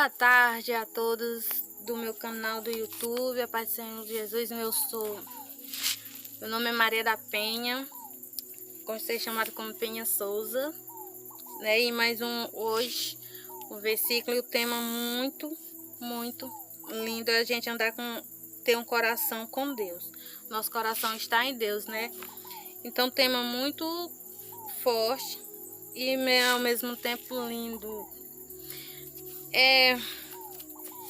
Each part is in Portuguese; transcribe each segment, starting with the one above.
Boa tarde a todos do meu canal do YouTube, a paz do Senhor Jesus. Meu nome é Maria da Penha, gosto de ser chamada como Penha Souza, né? E mais hoje, o versículo e o tema muito lindo é a gente ter um coração com Deus. Nosso coração está em Deus, né? Então, tema muito forte e ao mesmo tempo lindo.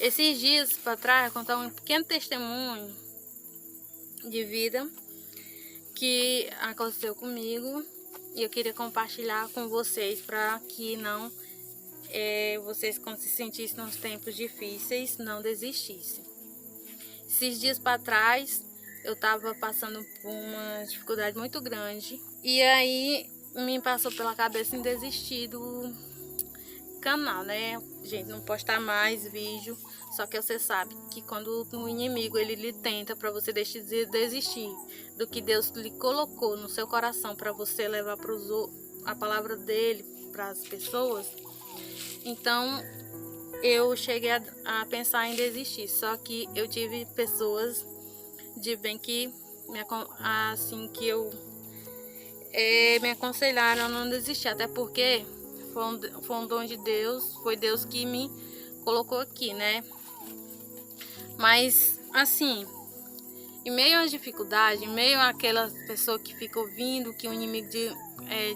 Esses dias para trás, eu contar um pequeno testemunho de vida que aconteceu comigo e eu queria compartilhar com vocês para que vocês, quando se sentissem nos tempos difíceis, não desistissem. Esses dias para trás eu estava passando por uma dificuldade muito grande e aí me passou pela cabeça em desistir do canal, né? Gente, não postar mais vídeo. Só que você sabe que quando o inimigo ele lhe tenta para você desistir do que Deus lhe colocou no seu coração para você levar a palavra dele para as pessoas, então eu cheguei a pensar em desistir. Só que eu tive pessoas de bem que me aconselharam a não desistir, até porque foi um dom de Deus, foi Deus que me colocou aqui, né? Mas assim, em meio às dificuldades, em meio àquela pessoa que fica ouvindo que o inimigo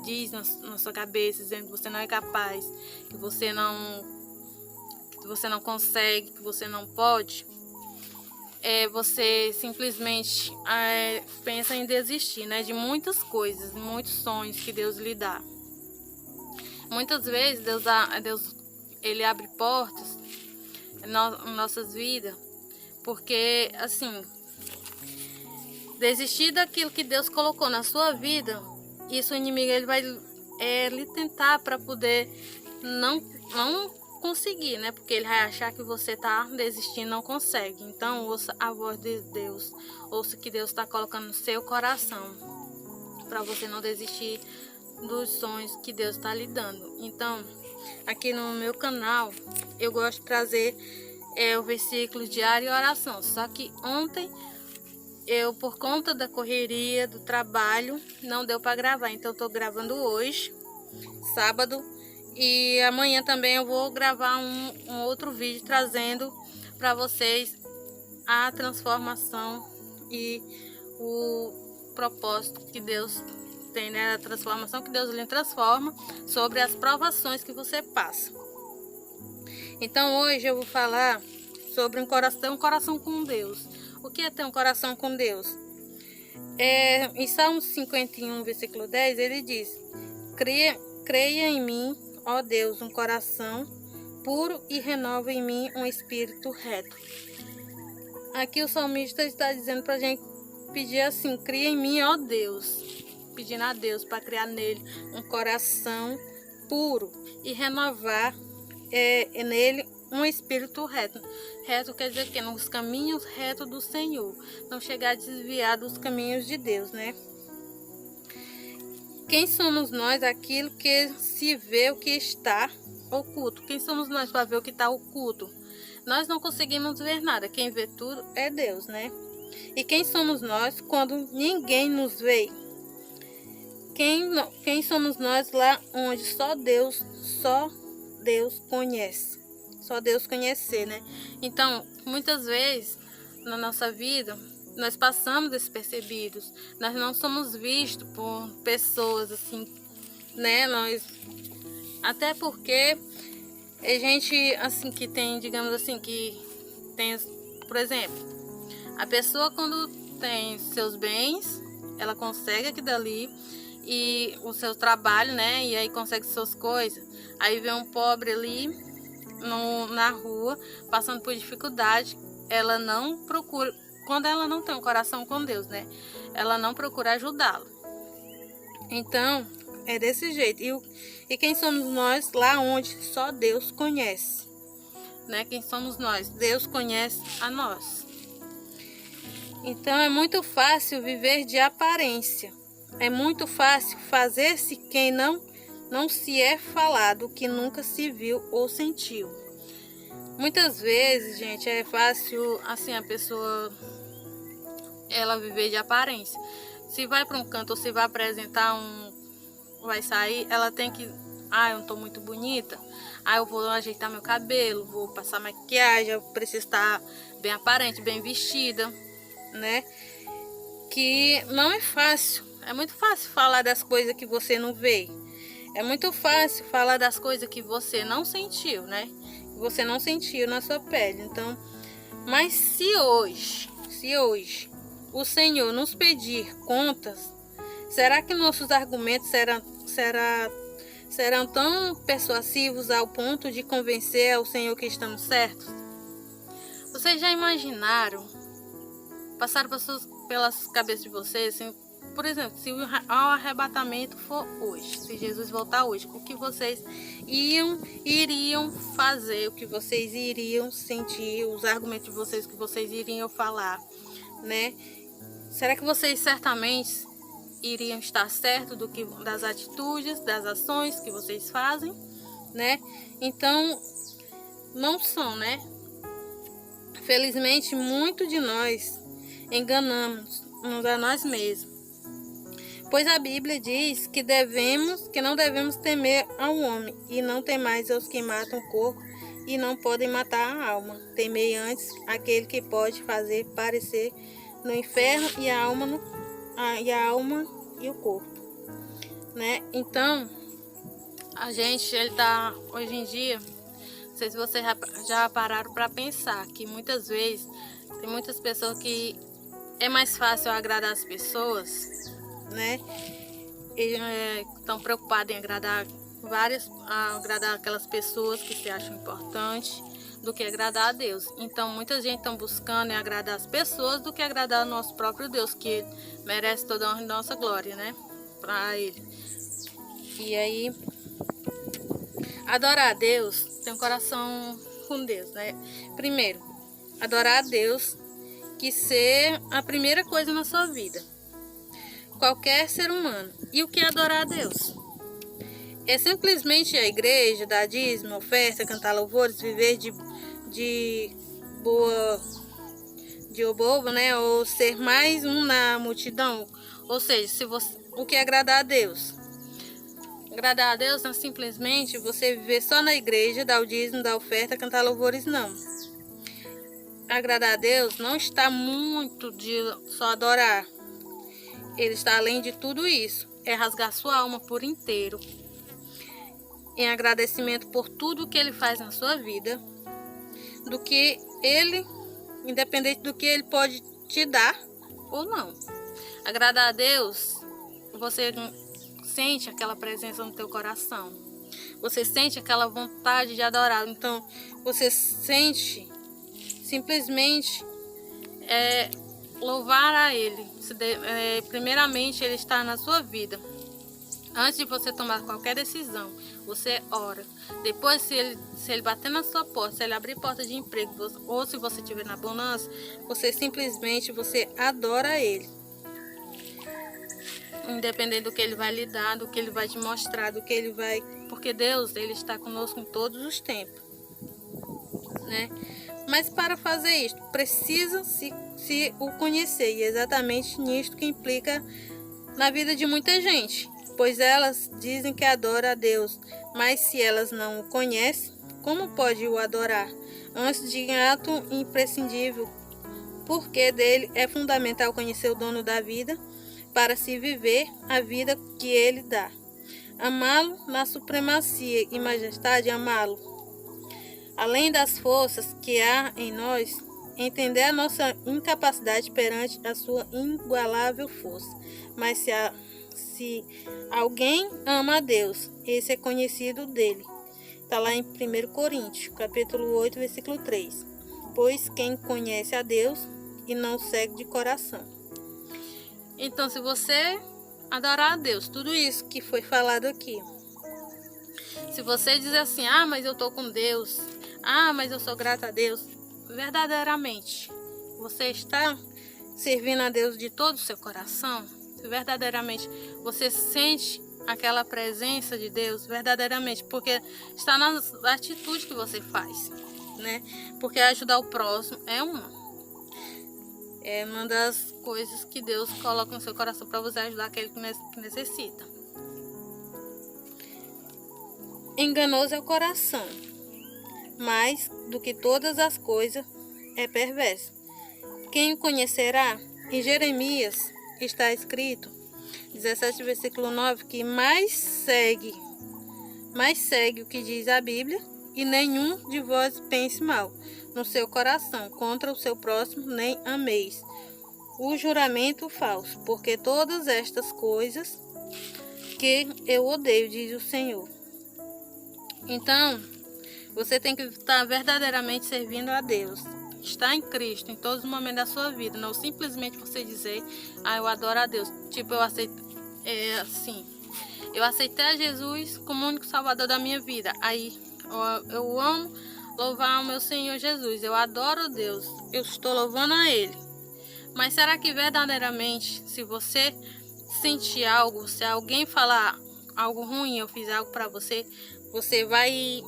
diz na sua cabeça, dizendo que você não é capaz, que você não consegue, que você não pode, você simplesmente pensa em desistir, né? De muitas coisas, muitos sonhos que Deus lhe dá. Muitas vezes Deus ele abre portas em nossas vidas, porque assim, desistir daquilo que Deus colocou na sua vida, isso o inimigo ele vai lhe tentar para poder não conseguir, né? Porque ele vai achar que você está desistindo, não consegue. Então ouça a voz de Deus, ouça o que Deus está colocando no seu coração para você não desistir dos sonhos que Deus está lhe dando. Então, aqui no meu canal eu gosto de trazer o versículo diário e oração. Só que ontem por conta da correria do trabalho, não deu para gravar. Então, estou gravando hoje, sábado, e amanhã também eu vou gravar um outro vídeo trazendo para vocês a transformação e o propósito que Deus tem, né? A transformação que Deus lhe transforma sobre as provações que você passa. Então hoje eu vou falar sobre um coração com Deus. O que é ter um coração com Deus? Em Salmos 51, versículo 10, ele diz: creia em mim, ó Deus, um coração puro e renova em mim um espírito reto. Aqui o salmista está dizendo para a gente pedir assim: cria em mim, ó Deus, pedindo a Deus para criar nele um coração puro e renovar nele um espírito reto. Reto quer dizer que nos caminhos retos do Senhor, não chegar a desviar dos caminhos de Deus, né? Quem somos nós? Aquilo que se vê o que está oculto. Quem somos nós para ver o que está oculto? Nós não conseguimos ver nada. Quem vê tudo é Deus, né? E quem somos nós quando ninguém nos vê? Quem somos nós lá onde só Deus conhece? Só Deus conhecer, né? Então, muitas vezes na nossa vida, nós passamos despercebidos. Nós não somos vistos por pessoas assim, né? Até porque é gente assim que tem, digamos assim, que tem, por exemplo, a pessoa quando tem seus bens, ela consegue aquilo dali e o seu trabalho, né? E aí consegue suas coisas. Aí vem um pobre ali na rua, passando por dificuldade, ela não procura, quando ela não tem um coração com Deus, né? Ela não procura ajudá-lo. Então, é desse jeito. E quem somos nós lá onde só Deus conhece, né? Quem somos nós? Deus conhece a nós. Então, é muito fácil viver de aparência. É muito fácil fazer-se quem não se é falado, que nunca se viu ou sentiu. Muitas vezes, gente, é fácil assim a pessoa ela viver de aparência. Se vai para um canto ou se vai apresentar vai sair, ela tem que, eu não tô muito bonita. Eu vou ajeitar meu cabelo, vou passar maquiagem, eu preciso estar bem aparente, bem vestida, né? Que não é fácil. É muito fácil falar das coisas que você não vê. É muito fácil falar das coisas que você não sentiu, né? Que você não sentiu na sua pele. Então, mas se hoje o Senhor nos pedir contas, será que nossos argumentos serão tão persuasivos ao ponto de convencer ao Senhor que estamos certos? Vocês já imaginaram? Passaram pelas cabeças de vocês, assim, por exemplo, se o arrebatamento for hoje, se Jesus voltar hoje, o que vocês iriam fazer, o que vocês iriam sentir, os argumentos de vocês que vocês iriam falar, né? Será que vocês certamente iriam estar certos das atitudes, das ações que vocês fazem, né? Então, não são, né? Felizmente, muito de nós enganamos-nos a nós mesmos. Pois a Bíblia diz que não devemos temer ao homem, e não temais aos que matam o corpo e não podem matar a alma. Temei antes aquele que pode fazer parecer no inferno e a alma e o corpo, né? Então, a gente, hoje em dia, não sei se vocês já pararam para pensar que muitas vezes tem muitas pessoas que é mais fácil agradar as pessoas, né? Estão preocupados em agradar aquelas pessoas que se acham importantes do que agradar a Deus. Então, muita gente está buscando em agradar as pessoas do que agradar o nosso próprio Deus, que merece toda a honra e nossa glória, né? Para Ele. E aí, adorar a Deus tem um coração com Deus, né? Primeiro, adorar a Deus, que ser a primeira coisa na sua vida. Qualquer ser humano. E o que é adorar a Deus? É simplesmente a igreja, dar dízimo, oferta, cantar louvores, viver de obobo, né? Ou ser mais um na multidão. Ou seja, o que é agradar a Deus? Agradar a Deus não é simplesmente você viver só na igreja, dar o dízimo, dar oferta, cantar louvores, não. Agradar a Deus não está muito de só adorar. Ele está além de tudo isso. É rasgar sua alma por inteiro, em agradecimento por tudo que Ele faz na sua vida, do que Ele, independente do que Ele pode te dar ou não. Agradar a Deus, você sente aquela presença no teu coração. Você sente aquela vontade de adorar. Então, você sente simplesmente louvar a Ele. Primeiramente, Ele está na sua vida. Antes de você tomar qualquer decisão, você ora. Depois, se ele bater na sua porta, se ele abrir porta de emprego, ou se você estiver na bonança, você simplesmente adora a Ele. Independente do que Ele vai lhe dar, do que Ele vai te mostrar, do que Ele vai... Porque Deus, Ele está conosco em todos os tempos, né? Mas para fazer isto, precisa se o conhecer. E é exatamente nisto que implica na vida de muita gente. Pois elas dizem que adoram a Deus, mas se elas não o conhecem, como pode o adorar? Antes de ato imprescindível, porque dele é fundamental conhecer o dono da vida, para se viver a vida que ele dá. Amá-lo na supremacia e majestade, amá-lo. Além das forças que há em nós, entender a nossa incapacidade perante a sua inigualável força. Mas se alguém ama a Deus, esse é conhecido dele. Está lá em 1 Coríntios, capítulo 8, versículo 3. Pois quem conhece a Deus e não o segue de coração. Então, se você adorar a Deus, tudo isso que foi falado aqui, se você dizer assim, mas eu estou com Deus, mas eu sou grata a Deus, verdadeiramente, você está servindo a Deus de todo o seu coração? Verdadeiramente, você sente aquela presença de Deus, verdadeiramente, porque está nas atitudes que você faz. né? Porque ajudar o próximo é uma das coisas que Deus coloca no seu coração para você ajudar aquele que necessita. Enganoso é o coração, mais do que todas as coisas é perverso. Quem o conhecerá? Em Jeremias está escrito, 17, versículo 9, que mais segue o que diz a Bíblia, e nenhum de vós pense mal no seu coração contra o seu próximo, nem ameis o juramento falso, porque todas estas coisas que eu odeio, diz o Senhor. Então, você tem que estar verdadeiramente servindo a Deus. Está em Cristo em todos os momentos da sua vida. Não simplesmente você dizer, eu adoro a Deus. Tipo, eu aceitei a Jesus como o único salvador da minha vida. Aí, eu amo louvar o meu Senhor Jesus. Eu adoro a Deus. Eu estou louvando a Ele. Mas será que verdadeiramente, se você sentir algo, se alguém falar algo ruim, eu fiz algo para você, você vai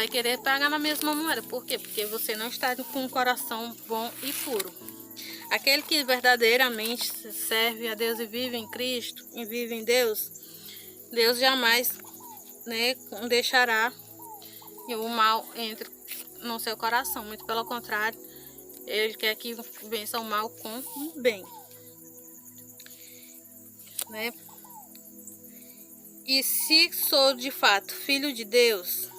querer pagar na mesma moeda? Por quê? Porque você não está com um coração bom e puro. Aquele que verdadeiramente serve a Deus e vive em Cristo, e vive em Deus, Deus jamais, deixará que o mal entre no seu coração. Muito pelo contrário, Ele quer que vença o mal com o bem. E se sou de fato filho de Deus,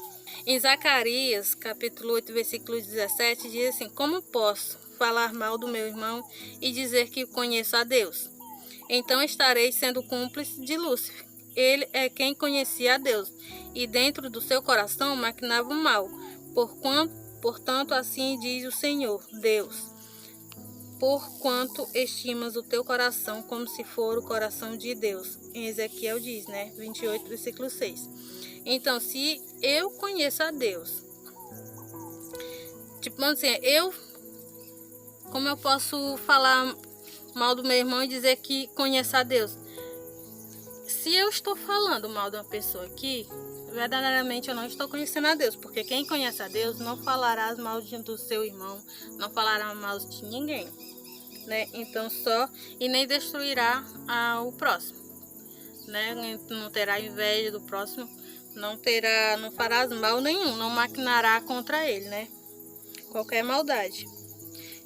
em Zacarias, capítulo 8, versículo 17, diz assim: como posso falar mal do meu irmão e dizer que conheço a Deus? Então estarei sendo cúmplice de Lúcifer. Ele é quem conhecia a Deus, e dentro do seu coração maquinava o mal. Portanto, assim diz o Senhor, Deus: porquanto estimas o teu coração como se for o coração de Deus. Em Ezequiel diz, 28, versículo 6. Então, se eu conheço a Deus, como eu posso falar mal do meu irmão e dizer que conheço a Deus? Se eu estou falando mal de uma pessoa aqui, verdadeiramente eu não estou conhecendo a Deus, porque quem conhece a Deus não falará mal do seu irmão, não falará mal de ninguém, Então e nem destruirá o próximo, Não terá inveja do próximo, não fará mal nenhum, não maquinará contra ele, Qualquer maldade.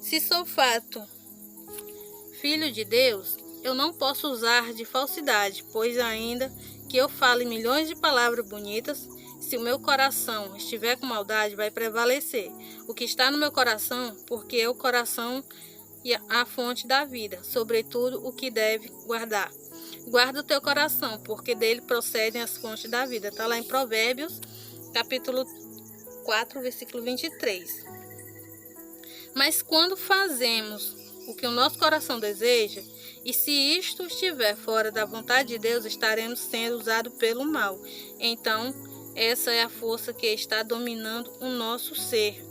Se sou fato filho de Deus, eu não posso usar de falsidade, pois ainda que eu fale milhões de palavras bonitas, se o meu coração estiver com maldade, vai prevalecer o que está no meu coração, porque é o coração e a fonte da vida, sobretudo o que deve guardar. Guarda o teu coração, porque dele procedem as fontes da vida. Está lá em Provérbios, capítulo 4, versículo 23. Mas quando fazemos o que o nosso coração deseja, e se isto estiver fora da vontade de Deus, estaremos sendo usados pelo mal. Então, essa é a força que está dominando o nosso ser,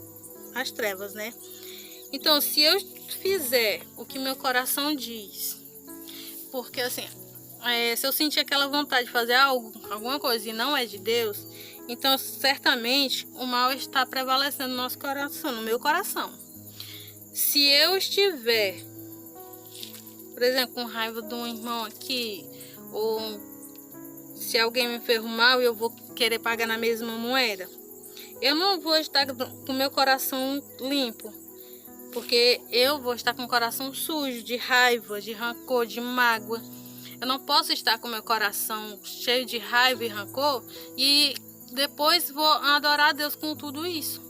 as trevas, Então, se eu fizer o que meu coração diz, porque assim, se eu sentir aquela vontade de fazer alguma coisa e não é de Deus, então certamente o mal está prevalecendo no nosso coração, no meu coração. Se eu estiver, por exemplo, com raiva de um irmão aqui, ou se alguém me fez mal e eu vou querer pagar na mesma moeda, eu não vou estar com o meu coração limpo, porque eu vou estar com o coração sujo de raiva, de rancor, de mágoa. Eu não posso estar com o meu coração cheio de raiva e rancor e depois vou adorar a Deus com tudo isso.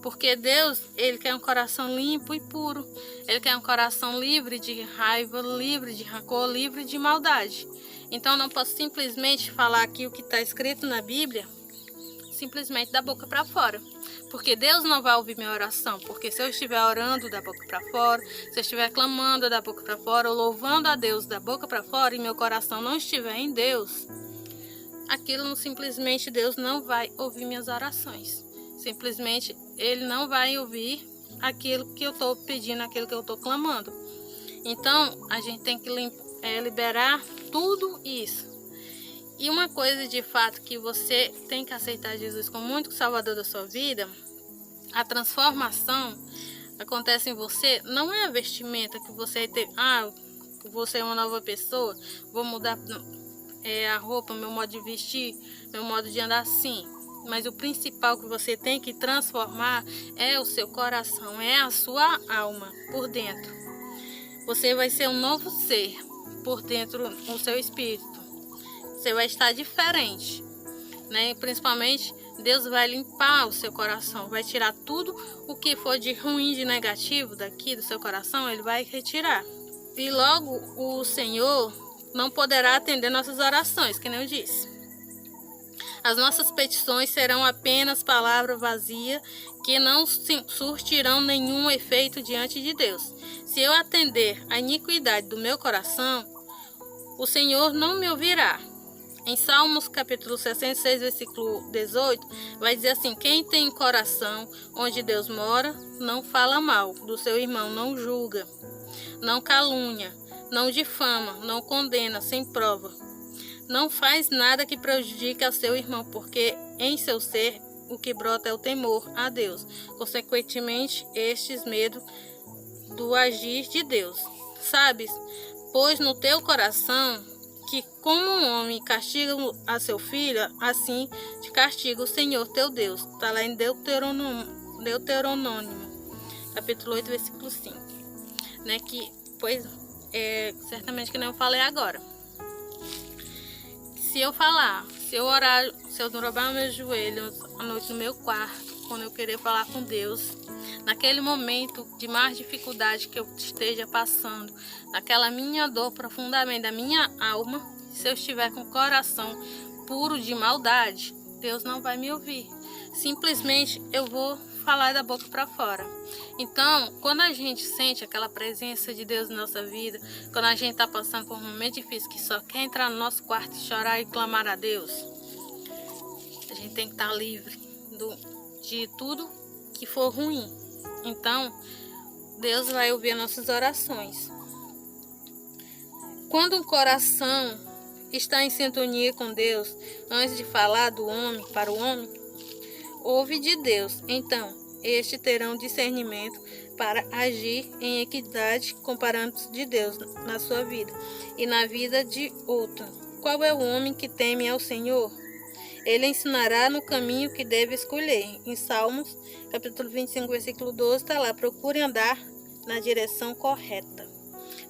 Porque Deus, Ele quer um coração limpo e puro. Ele quer um coração livre de raiva, livre de rancor, livre de maldade. Então eu não posso simplesmente falar aqui o que está escrito na Bíblia, simplesmente da boca para fora. Porque Deus não vai ouvir minha oração. Porque se eu estiver orando da boca para fora, se eu estiver clamando da boca para fora, ou louvando a Deus da boca para fora, e meu coração não estiver em Deus, aquilo simplesmente Deus não vai ouvir minhas orações. Simplesmente Ele não vai ouvir aquilo que eu estou pedindo, aquilo que eu estou clamando. Então, a gente tem que liberar tudo isso. E uma coisa de fato que você tem que aceitar Jesus como único salvador da sua vida, a transformação acontece em você, não é a vestimenta que você tem, você é uma nova pessoa, vou mudar a roupa, meu modo de vestir, meu modo de andar, sim. Mas o principal que você tem que transformar é o seu coração, é a sua alma por dentro. Você vai ser um novo ser por dentro no seu espírito. Você vai estar diferente, né? Principalmente Deus vai limpar o seu coração, vai tirar tudo o que for de ruim, de negativo daqui do seu coração, Ele vai retirar. E logo o Senhor não poderá atender nossas orações, que nem eu disse. As nossas petições serão apenas palavra vazia, que não surtirão nenhum efeito diante de Deus. Se eu atender a iniquidade do meu coração, o Senhor não me ouvirá. Em Salmos capítulo 66, versículo 18, vai dizer assim: quem tem coração onde Deus mora, não fala mal do seu irmão, não julga, não calúnia, não difama, não condena sem prova. Não faz nada que prejudique ao seu irmão, porque em seu ser o que brota é o temor a Deus. Consequentemente, estes medo do agir de Deus. Sabes, pois no teu coração que como um homem castiga a seu filho, assim te castiga o Senhor teu Deus. Está lá em Deuteronômio, capítulo 8, versículo 5. Né, que, pois, certamente que não eu falei agora. Se eu falar, se eu orar, se eu dobrar meus joelhos à noite no meu quarto, quando eu querer falar com Deus, naquele momento de mais dificuldade que eu esteja passando, naquela minha dor profundamente da minha alma, se eu estiver com o coração puro de maldade, Deus não vai me ouvir. Simplesmente eu vou falar da boca para fora. Então, quando a gente sente aquela presença de Deus na nossa vida, quando a gente está passando por um momento difícil, que só quer entrar no nosso quarto e chorar e clamar a Deus, a gente tem que estar livre de tudo que for ruim. Então, Deus vai ouvir nossas orações. Quando um coração está em sintonia com Deus, antes de falar do homem para o homem, ouve de Deus. Então, estes terão discernimento para agir em equidade comparando de Deus na sua vida e na vida de outro. Qual é o homem que teme ao Senhor? Ele ensinará no caminho que deve escolher. Em Salmos, capítulo 25, versículo 12, está lá: procure andar na direção correta,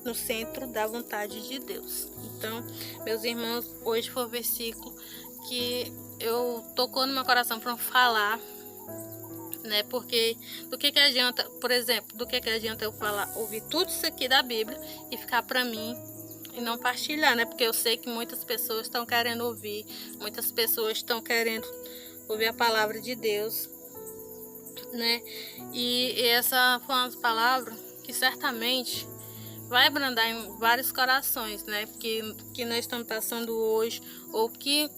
no centro da vontade de Deus. Então, meus irmãos, hoje foi o versículo que eu tocou no meu coração para falar, né? Porque do que adianta, por exemplo, do que adianta eu falar, ouvir tudo isso aqui da Bíblia e ficar para mim e não partilhar, né? Porque eu sei que muitas pessoas estão querendo ouvir, muitas pessoas estão querendo ouvir a palavra de Deus, né? E essa foi uma palavra que certamente vai abrandar em vários corações, né? Que nós estamos passando hoje, ou que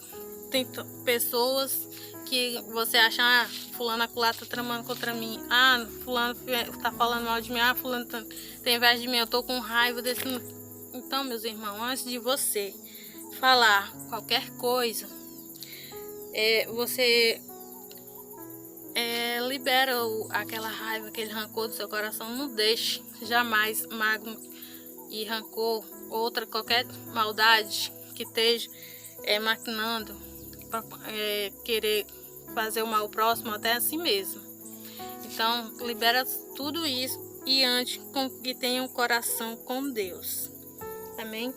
tem pessoas que você acha, fulano acolá tá tramando contra mim, fulano tá falando mal de mim, fulano tem inveja de mim, eu tô com raiva desse. Então, meus irmãos, antes de você falar qualquer coisa, você libera aquela raiva, aquele rancor do seu coração. Não deixe jamais mágoa e rancor, qualquer maldade que esteja maquinando para querer fazer o mal ao próximo, até a si mesmo. Então, libera tudo isso e antes com que tenha um coração com Deus. Amém?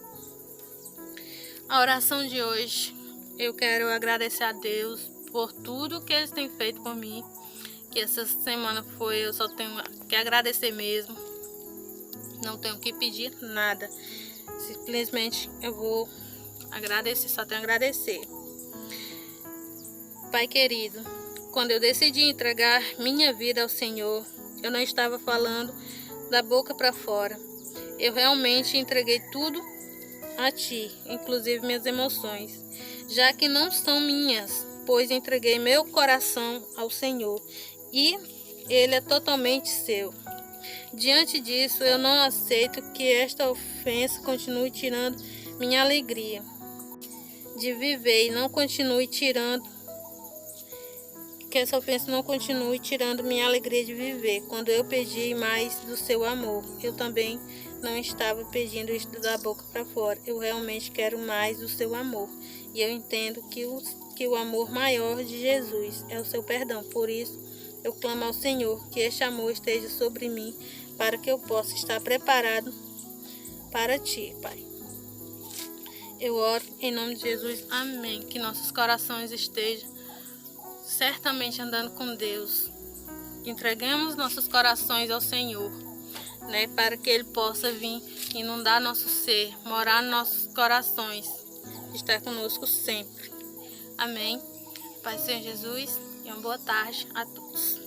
A oração de hoje, eu quero agradecer a Deus por tudo que Ele tem feito por mim. Que essa semana eu só tenho que agradecer mesmo. Não tenho que pedir nada. Simplesmente eu vou agradecer, só tenho a agradecer. Pai querido, quando eu decidi entregar minha vida ao Senhor, eu não estava falando da boca para fora. Eu realmente entreguei tudo a Ti, inclusive minhas emoções, já que não são minhas, pois entreguei meu coração ao Senhor e Ele é totalmente seu. Diante disso, eu não aceito que esta ofensa continue tirando minha alegria de viver e não continue tirando que essa ofensa não continue tirando minha alegria de viver. Quando eu pedi mais do seu amor, eu também não estava pedindo isso da boca para fora. Eu realmente quero mais do seu amor. E eu entendo que o amor maior de Jesus é o seu perdão. Por isso, eu clamo ao Senhor que este amor esteja sobre mim, para que eu possa estar preparado para ti, Pai. Eu oro em nome de Jesus. Amém. Que nossos corações estejam certamente andando com Deus. Entreguemos nossos corações ao Senhor, né, para que Ele possa vir inundar nosso ser, morar nos nossos corações, estar conosco sempre. Amém. Pai, Senhor Jesus, e uma boa tarde a todos.